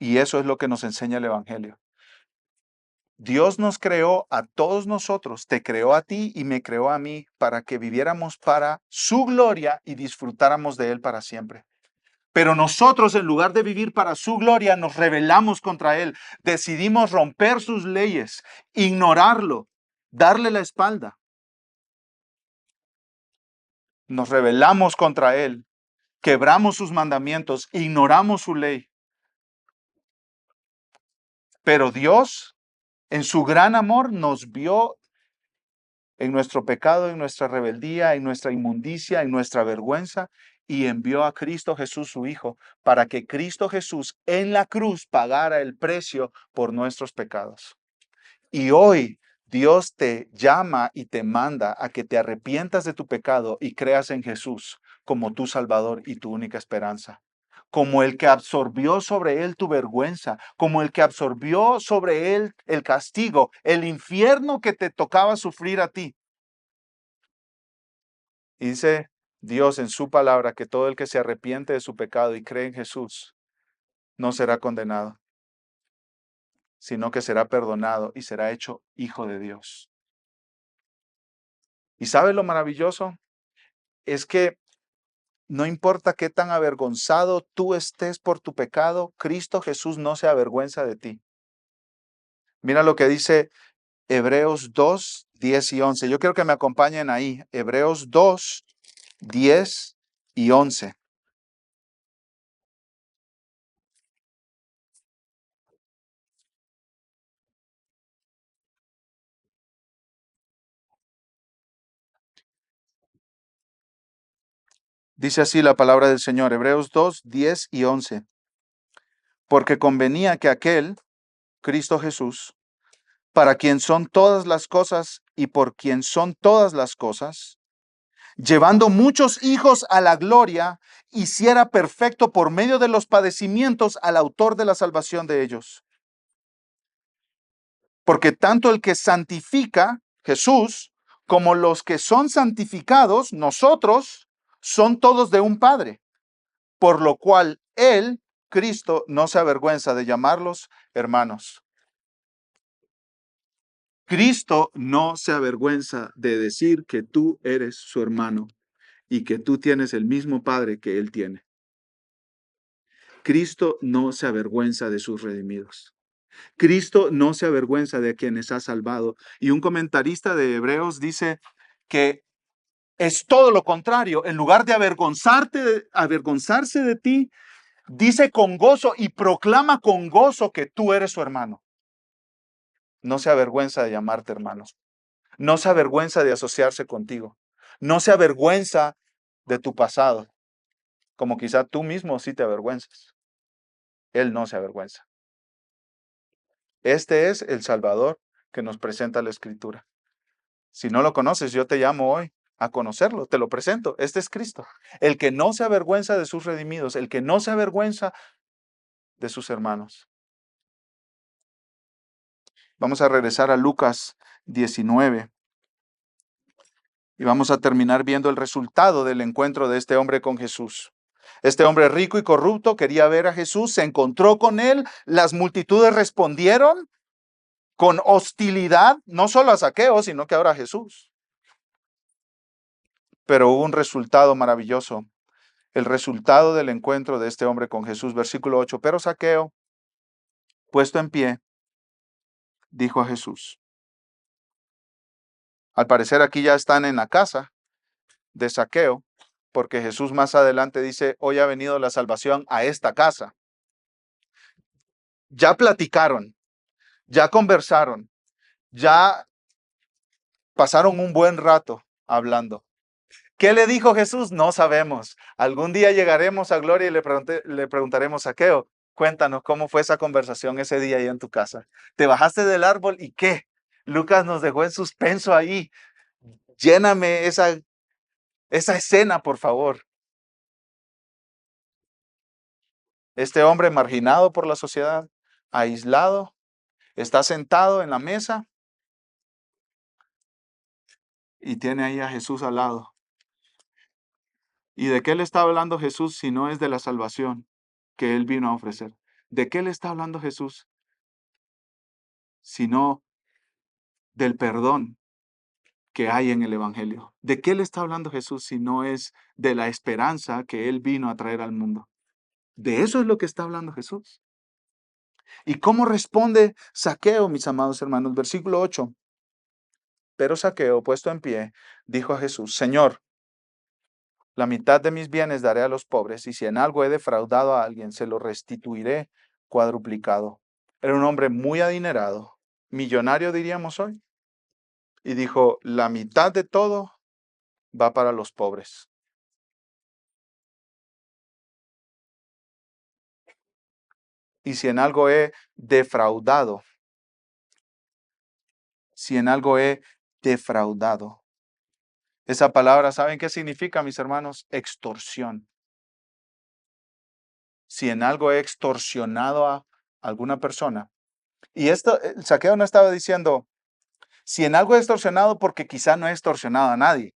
Y eso es lo que nos enseña el Evangelio. Dios nos creó a todos nosotros, te creó a ti y me creó a mí para que viviéramos para su gloria y disfrutáramos de Él para siempre. Pero nosotros, en lugar de vivir para su gloria, nos rebelamos contra Él. Decidimos romper sus leyes, ignorarlo, darle la espalda. Nos rebelamos contra Él, quebramos sus mandamientos, ignoramos su ley. Pero Dios, en su gran amor, nos vio en nuestro pecado, en nuestra rebeldía, en nuestra inmundicia, en nuestra vergüenza, y envió a Cristo Jesús, su Hijo, para que Cristo Jesús en la cruz pagara el precio por nuestros pecados. Y hoy Dios te llama y te manda a que te arrepientas de tu pecado y creas en Jesús como tu Salvador y tu única esperanza. Como el que absorbió sobre él tu vergüenza, como el que absorbió sobre él el castigo, el infierno que te tocaba sufrir a ti. Y dice Dios en su palabra que todo el que se arrepiente de su pecado y cree en Jesús no será condenado, sino que será perdonado y será hecho hijo de Dios. ¿Y sabe lo maravilloso? Es que no importa qué tan avergonzado tú estés por tu pecado, Cristo Jesús no se avergüenza de ti. Mira lo que dice Hebreos 2, 10 y 11. Yo quiero que me acompañen ahí. Hebreos 2, 10 y 11. Dice así la palabra del Señor, Hebreos 2, 10 y 11. Porque convenía que aquel, Cristo Jesús, para quien son todas las cosas y por quien son todas las cosas, llevando muchos hijos a la gloria, hiciera perfecto por medio de los padecimientos al autor de la salvación de ellos. Porque tanto el que santifica, Jesús, como los que son santificados, nosotros, son todos de un Padre, por lo cual Él, Cristo, no se avergüenza de llamarlos hermanos. Cristo no se avergüenza de decir que tú eres su hermano y que tú tienes el mismo Padre que Él tiene. Cristo no se avergüenza de sus redimidos. Cristo no se avergüenza de quienes ha salvado. Y un comentarista de Hebreos dice que es todo lo contrario. En lugar de avergonzarse de ti, dice con gozo y proclama con gozo que tú eres su hermano. No se avergüenza de llamarte hermano. No se avergüenza de asociarse contigo. No se avergüenza de tu pasado, como quizá tú mismo sí te avergüenzas. Él no se avergüenza. Este es el Salvador que nos presenta la Escritura. Si no lo conoces, yo te llamo hoy a conocerlo, te lo presento. Este es Cristo, el que no se avergüenza de sus redimidos, el que no se avergüenza de sus hermanos. Vamos a regresar a Lucas 19 y vamos a terminar viendo el resultado del encuentro de este hombre con Jesús. Este hombre rico y corrupto quería ver a Jesús, se encontró con él, las multitudes respondieron con hostilidad, no solo a Zaqueo, sino que ahora a Jesús. Pero hubo un resultado maravilloso, el resultado del encuentro de este hombre con Jesús, versículo 8. Pero Zaqueo, puesto en pie, dijo a Jesús. Al parecer aquí ya están en la casa de Zaqueo, porque Jesús más adelante dice, hoy ha venido la salvación a esta casa. Ya platicaron, ya conversaron, ya pasaron un buen rato hablando. ¿Qué le dijo Jesús? No sabemos. Algún día llegaremos a gloria y le preguntaremos a Zaqueo, cuéntanos cómo fue esa conversación ese día ahí en tu casa. ¿Te bajaste del árbol y qué? Lucas nos dejó en suspenso ahí. Lléname esa escena, por favor. Este hombre marginado por la sociedad, aislado, está sentado en la mesa y tiene ahí a Jesús al lado. ¿Y de qué le está hablando Jesús si no es de la salvación que él vino a ofrecer? ¿De qué le está hablando Jesús sino del perdón que hay en el Evangelio? ¿De qué le está hablando Jesús si no es de la esperanza que él vino a traer al mundo? De eso es lo que está hablando Jesús. ¿Y cómo responde Zaqueo, mis amados hermanos? Versículo 8. Pero Zaqueo, puesto en pie, dijo a Jesús: Señor, la mitad de mis bienes daré a los pobres, y si en algo he defraudado a alguien, se lo restituiré cuadruplicado. Era un hombre muy adinerado, millonario diríamos hoy, y dijo: la mitad de todo va para los pobres. Y si en algo he defraudado, si en algo he defraudado. Esa palabra, ¿saben qué significa, mis hermanos? Extorsión. Si en algo he extorsionado a alguna persona. Y esto, el Zaqueo no estaba diciendo, si en algo he extorsionado, porque quizá no he extorsionado a nadie.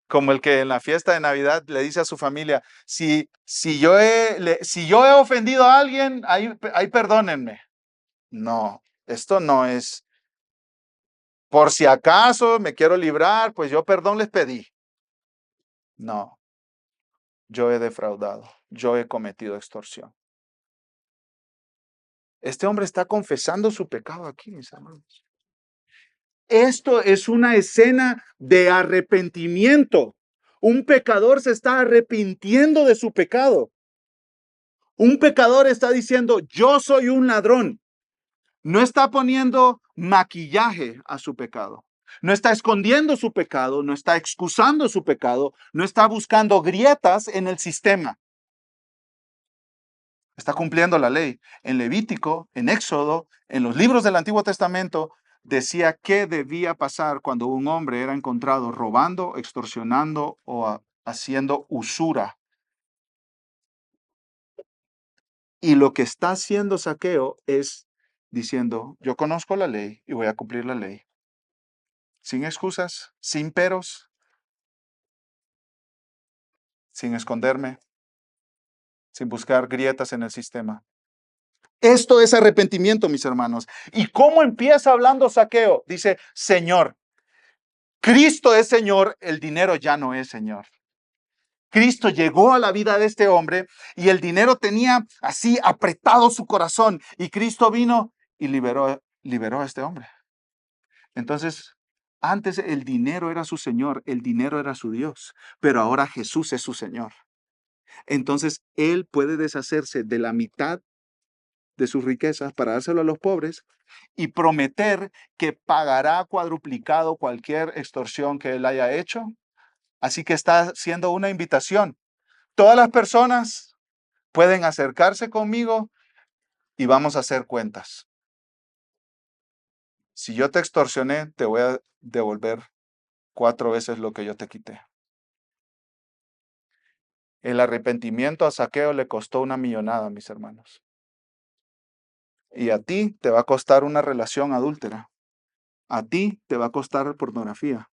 Como el que en la fiesta de Navidad le dice a su familia: si yo he ofendido a alguien, ahí perdónenme. No, esto no es, por si acaso me quiero librar, pues yo perdón les pedí. No, yo he defraudado, yo he cometido extorsión. Este hombre está confesando su pecado aquí, mis hermanos. Esto es una escena de arrepentimiento. Un pecador se está arrepintiendo de su pecado. Un pecador está diciendo: yo soy un ladrón. No está poniendo maquillaje a su pecado. No está escondiendo su pecado, no está excusando su pecado, no está buscando grietas en el sistema. Está cumpliendo la ley. En Levítico, en Éxodo, en los libros del Antiguo Testamento, decía qué debía pasar cuando un hombre era encontrado robando, extorsionando o haciendo usura. Y lo que está haciendo Zaqueo es diciendo: yo conozco la ley y voy a cumplir la ley. Sin excusas, sin peros, sin esconderme, sin buscar grietas en el sistema. Esto es arrepentimiento, mis hermanos. ¿Y cómo empieza hablando Zaqueo? Dice: Señor, Cristo es Señor, el dinero ya no es Señor. Cristo llegó a la vida de este hombre y el dinero tenía así apretado su corazón, y Cristo vino y liberó a este hombre. Entonces, antes el dinero era su Señor, el dinero era su Dios, pero ahora Jesús es su Señor. Entonces, Él puede deshacerse de la mitad de sus riquezas para dárselo a los pobres y prometer que pagará cuadruplicado cualquier extorsión que Él haya hecho. Así que está haciendo una invitación. Todas las personas pueden acercarse conmigo y vamos a hacer cuentas. Si yo te extorsioné, te voy a devolver 4 veces lo que yo te quité. El arrepentimiento a Zaqueo le costó una millonada, mis hermanos. Y a ti te va a costar una relación adúltera. A ti te va a costar pornografía.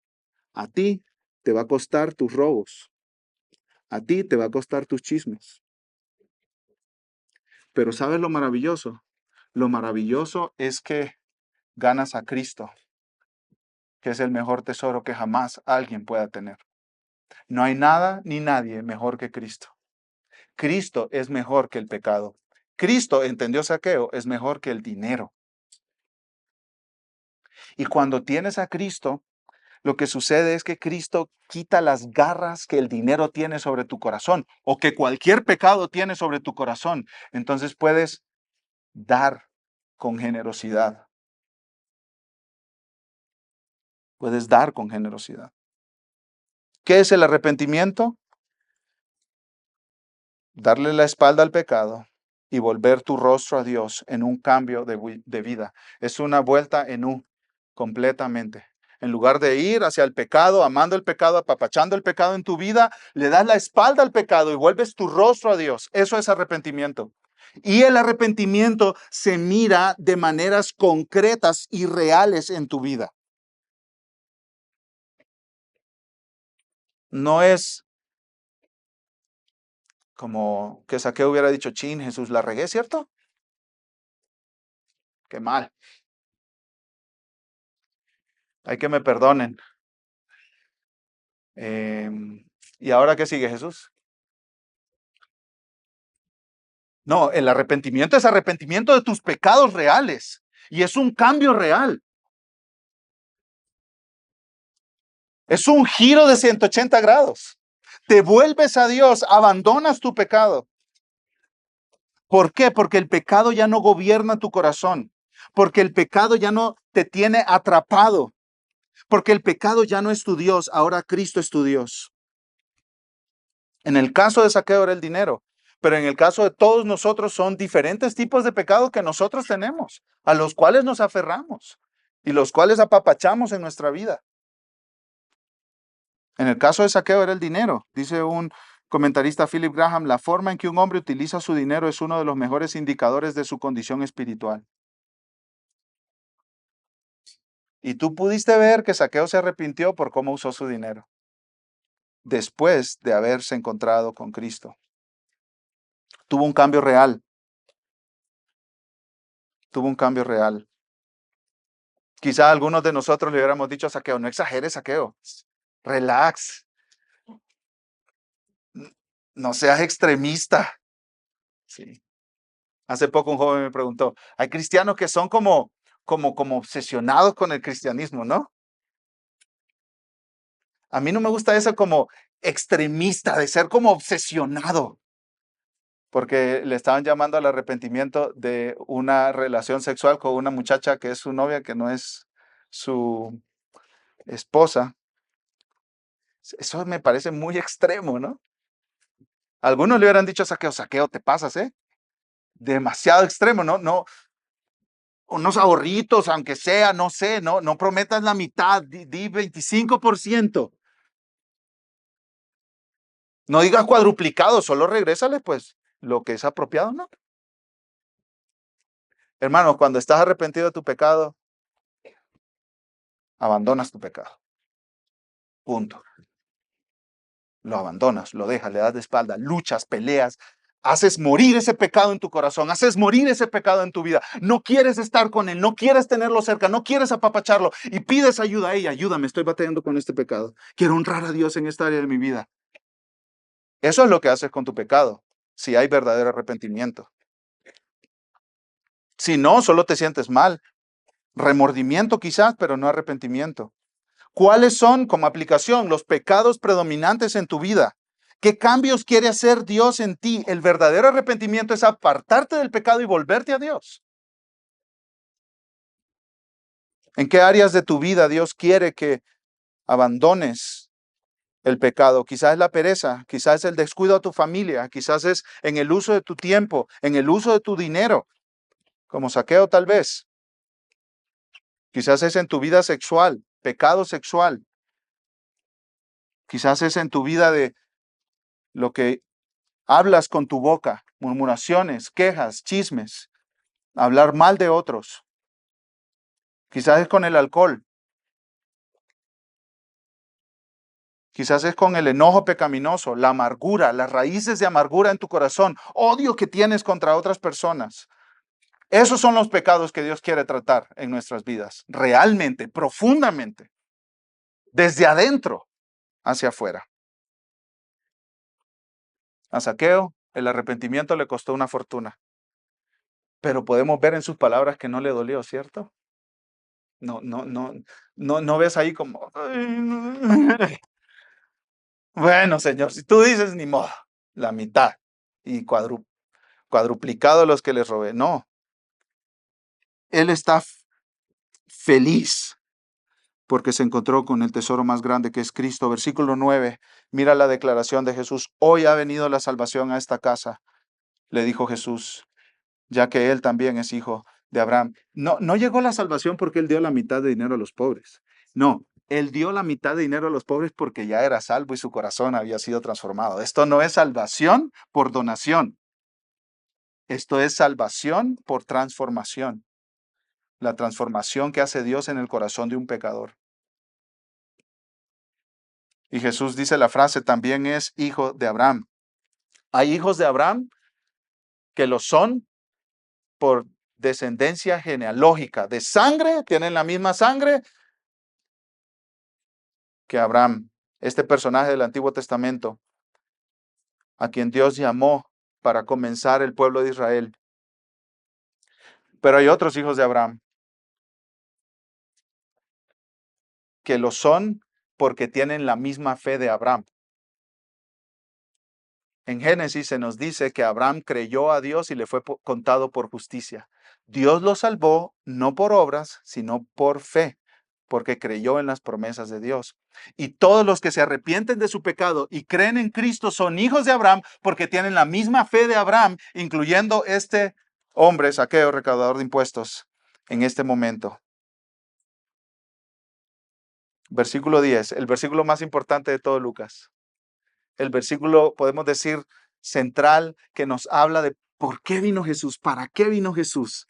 A ti te va a costar tus robos. A ti te va a costar tus chismes. Pero ¿sabes lo maravilloso? Lo maravilloso es que ganas a Cristo, que es el mejor tesoro que jamás alguien pueda tener. No hay nada ni nadie mejor que Cristo. Cristo es mejor que el pecado. Cristo, entendió Zaqueo, es mejor que el dinero. Y cuando tienes a Cristo, lo que sucede es que Cristo quita las garras que el dinero tiene sobre tu corazón o que cualquier pecado tiene sobre tu corazón. Entonces puedes dar con generosidad. Puedes dar con generosidad. ¿Qué es el arrepentimiento? Darle la espalda al pecado y volver tu rostro a Dios en un cambio de vida. Es una vuelta en U completamente. En lugar de ir hacia el pecado, amando el pecado, apapachando el pecado en tu vida, le das la espalda al pecado y vuelves tu rostro a Dios. Eso es arrepentimiento. Y el arrepentimiento se mira de maneras concretas y reales en tu vida. No es como que Zaqueo hubiera dicho: chin, Jesús, la regué, ¿cierto? Qué mal. Hay que me perdonen. ¿Y ahora qué sigue, Jesús? No, el arrepentimiento es arrepentimiento de tus pecados reales y es un cambio real. Es un giro de 180 grados. Te vuelves a Dios, abandonas tu pecado. ¿Por qué? Porque el pecado ya no gobierna tu corazón. Porque el pecado ya no te tiene atrapado. Porque el pecado ya no es tu Dios, ahora Cristo es tu Dios. En el caso de Zaqueo era el dinero, pero en el caso de todos nosotros son diferentes tipos de pecado que nosotros tenemos, a los cuales nos aferramos y los cuales apapachamos en nuestra vida. En el caso de Zaqueo era el dinero. Dice un comentarista, Philip Graham, la forma en que un hombre utiliza su dinero es uno de los mejores indicadores de su condición espiritual. Y tú pudiste ver que Zaqueo se arrepintió por cómo usó su dinero, después de haberse encontrado con Cristo. Tuvo un cambio real, tuvo un cambio real. Quizá algunos de nosotros le hubiéramos dicho a Zaqueo, no exageres, Zaqueo, relax, no seas extremista. Sí. Hace poco un joven me preguntó, hay cristianos que son como obsesionados con el cristianismo, ¿no? A mí no me gusta eso como extremista, de ser como obsesionado, porque le estaban llamando al arrepentimiento de una relación sexual con una muchacha que es su novia, que no es su esposa. Eso me parece muy extremo, ¿no? Algunos le hubieran dicho a Zaqueo, Zaqueo, te pasas, ¿eh? Demasiado extremo, ¿no? No, unos ahorritos, aunque sea, no sé, no prometas la mitad, di 25%. No digas cuadruplicado, solo regrésale, pues, lo que es apropiado, ¿no? Hermanos, cuando estás arrepentido de tu pecado, abandonas tu pecado. Punto. Lo abandonas, lo dejas, le das de espalda, luchas, peleas, haces morir ese pecado en tu corazón, haces morir ese pecado en tu vida. No quieres estar con él, no quieres tenerlo cerca, no quieres apapacharlo y pides ayuda a ella. Ayúdame, estoy batallando con este pecado. Quiero honrar a Dios en esta área de mi vida. Eso es lo que haces con tu pecado, si hay verdadero arrepentimiento. Si no, solo te sientes mal. Remordimiento quizás, pero no arrepentimiento. ¿Cuáles son, como aplicación, los pecados predominantes en tu vida? ¿Qué cambios quiere hacer Dios en ti? El verdadero arrepentimiento es apartarte del pecado y volverte a Dios. ¿En qué áreas de tu vida Dios quiere que abandones el pecado? Quizás es la pereza, quizás es el descuido a tu familia, quizás es en el uso de tu tiempo, en el uso de tu dinero, como Zaqueo tal vez. Quizás es en tu vida sexual, pecado sexual. Quizás es en tu vida de lo que hablas con tu boca, murmuraciones, quejas, chismes, hablar mal de otros. Quizás es con el alcohol. Quizás es con el enojo pecaminoso, la amargura, las raíces de amargura en tu corazón, odio que tienes contra otras personas. Esos son los pecados que Dios quiere tratar en nuestras vidas, realmente, profundamente, desde adentro hacia afuera. A Zaqueo, el arrepentimiento le costó una fortuna, pero podemos ver en sus palabras que no le dolió, ¿cierto? No ves ahí como, bueno, Señor, si tú dices ni modo, la mitad y cuadruplicado los que les robé. No, él está feliz porque se encontró con el tesoro más grande que es Cristo. Versículo 9, mira la declaración de Jesús. Hoy ha venido la salvación a esta casa, le dijo Jesús, ya que él también es hijo de Abraham. No llegó la salvación porque él dio la mitad de dinero a los pobres. No, él dio la mitad de dinero a los pobres porque ya era salvo y su corazón había sido transformado. Esto no es salvación por donación. Esto es salvación por transformación. La transformación que hace Dios en el corazón de un pecador. Y Jesús dice la frase, también es hijo de Abraham. Hay hijos de Abraham que lo son por descendencia genealógica, de sangre, tienen la misma sangre que Abraham, este personaje del Antiguo Testamento, a quien Dios llamó para comenzar el pueblo de Israel. Pero hay otros hijos de Abraham que lo son porque tienen la misma fe de Abraham. En Génesis se nos dice que Abraham creyó a Dios y le fue contado por justicia. Dios lo salvó no por obras, sino por fe, porque creyó en las promesas de Dios. Y todos los que se arrepienten de su pecado y creen en Cristo son hijos de Abraham porque tienen la misma fe de Abraham, incluyendo este hombre, Zaqueo, recaudador de impuestos, en este momento. Versículo 10, el versículo más importante de todo Lucas. El versículo, podemos decir, central que nos habla de por qué vino Jesús, para qué vino Jesús.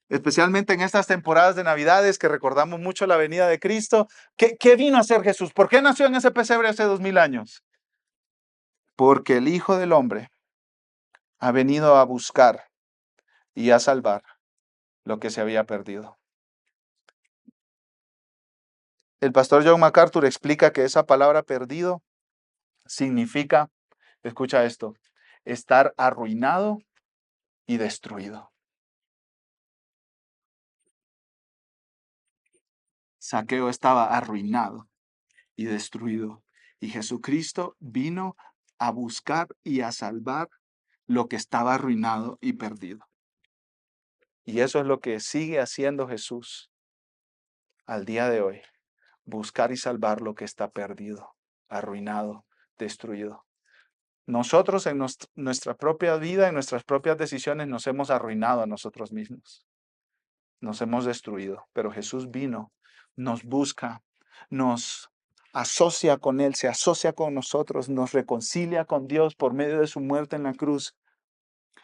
Especialmente en estas temporadas de Navidades que recordamos mucho la venida de Cristo. ¿Qué vino a hacer Jesús? ¿Por qué nació en ese pesebre hace 2000 años? Porque el Hijo del Hombre ha venido a buscar y a salvar lo que se había perdido. El pastor John MacArthur explica que esa palabra perdido significa, escucha esto, estar arruinado y destruido. Zaqueo estaba arruinado y destruido. Y Jesucristo vino a buscar y a salvar lo que estaba arruinado y perdido. Y eso es lo que sigue haciendo Jesús al día de hoy. Buscar y salvar lo que está perdido, arruinado, destruido. Nosotros en nuestra propia vida, en nuestras propias decisiones, nos hemos arruinado a nosotros mismos. Nos hemos destruido. Pero Jesús vino, nos busca, nos asocia con Él, se asocia con nosotros, nos reconcilia con Dios por medio de su muerte en la cruz.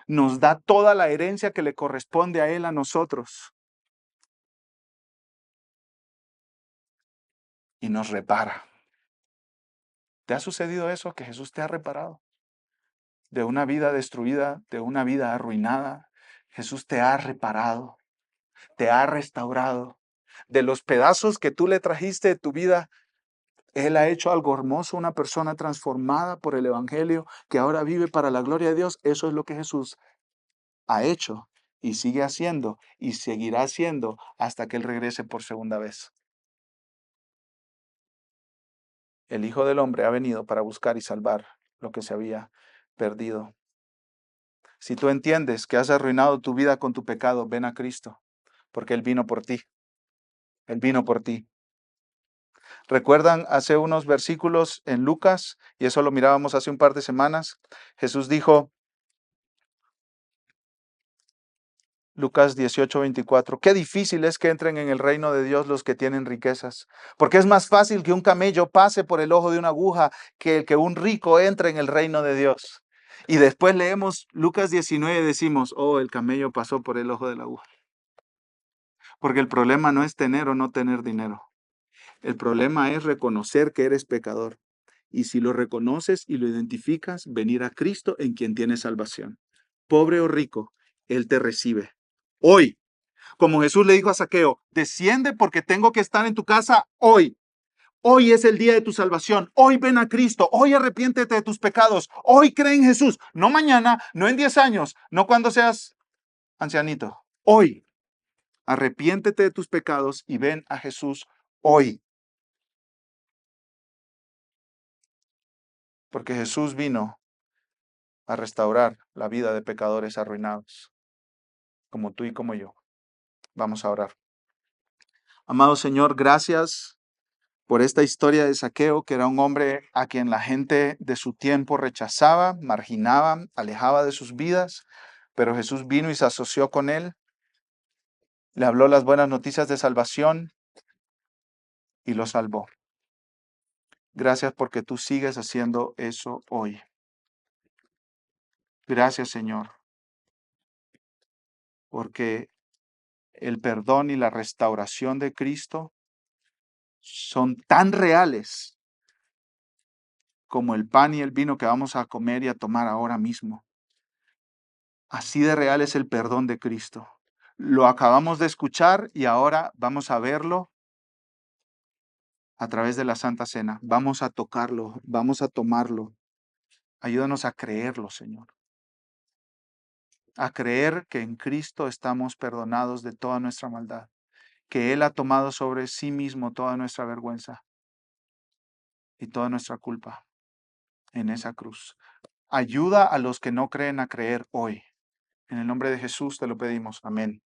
Nos da toda la herencia que le corresponde a Él, a nosotros. Y nos repara. ¿Te ha sucedido eso, que Jesús te ha reparado? De una vida destruida, de una vida arruinada, Jesús te ha reparado, te ha restaurado. De los pedazos que tú le trajiste de tu vida, Él ha hecho algo hermoso, una persona transformada por el Evangelio que ahora vive para la gloria de Dios. Eso es lo que Jesús ha hecho y sigue haciendo y seguirá haciendo hasta que Él regrese por segunda vez. El Hijo del Hombre ha venido para buscar y salvar lo que se había perdido. Si tú entiendes que has arruinado tu vida con tu pecado, ven a Cristo, porque Él vino por ti. Él vino por ti. ¿Recuerdan hace unos versículos en Lucas? Y eso lo mirábamos hace un par de semanas. Jesús dijo, Lucas 18:24, qué difícil es que entren en el reino de Dios los que tienen riquezas, porque es más fácil que un camello pase por el ojo de una aguja que un rico entre en el reino de Dios. Y después leemos Lucas 19 y decimos, oh, el camello pasó por el ojo de la aguja. Porque el problema no es tener o no tener dinero. El problema es reconocer que eres pecador. Y si lo reconoces y lo identificas, venir a Cristo en quien tienes salvación. Pobre o rico, Él te recibe. Hoy, como Jesús le dijo a Zaqueo, desciende porque tengo que estar en tu casa hoy. Hoy es el día de tu salvación. Hoy ven a Cristo. Hoy arrepiéntete de tus pecados. Hoy cree en Jesús. No mañana, no en 10 años, no cuando seas ancianito. Hoy, arrepiéntete de tus pecados y ven a Jesús hoy. Porque Jesús vino a restaurar la vida de pecadores arruinados, como tú y como yo. Vamos a orar. Amado Señor, gracias por esta historia de Zaqueo, que era un hombre a quien la gente de su tiempo rechazaba, marginaba, alejaba de sus vidas, pero Jesús vino y se asoció con él, le habló las buenas noticias de salvación y lo salvó. Gracias porque tú sigues haciendo eso hoy. Gracias, Señor, porque el perdón y la restauración de Cristo son tan reales como el pan y el vino que vamos a comer y a tomar ahora mismo. Así de real es el perdón de Cristo. Lo acabamos de escuchar y ahora vamos a verlo a través de la Santa Cena. Vamos a tocarlo, vamos a tomarlo. Ayúdanos a creerlo, Señor. a creer que en Cristo estamos perdonados de toda nuestra maldad, que Él ha tomado sobre sí mismo toda nuestra vergüenza y toda nuestra culpa en esa cruz. Ayuda a los que no creen a creer hoy. En el nombre de Jesús te lo pedimos. Amén.